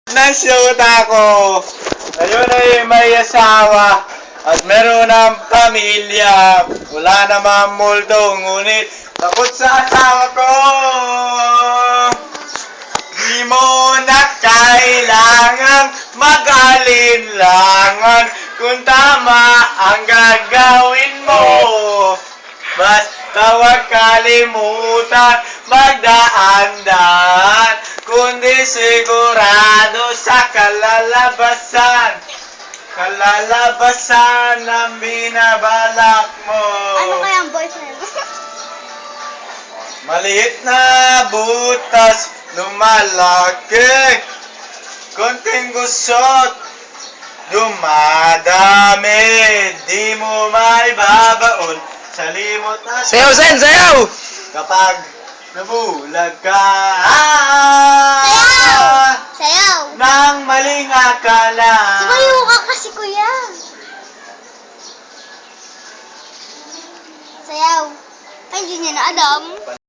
Nasyuta ko. Ngayon ay may asawa at meron ng pamilya. Wala namang multo, ngunit takot sa asawa ko. Di mo na kailangan mag-alinlangan kung tama ang gagawin mo. Basta huwag kalimutan magdaan-daan, kundi sigurado sa kalalabasan. Kalalabasan na binabalak mo. Ano kaya ang boyfriend mo? Maliit na butas, lumalaki. Konting gusot, dumadami. Di mo maibabaon sa limot na Sayaw, Sen! Sayaw! kapag nabulag ka. Sayaw! Sayaw! Nang maling akala. Sumayo ka kasi, kuya. Sayaw. Ay, hindi niya na alam.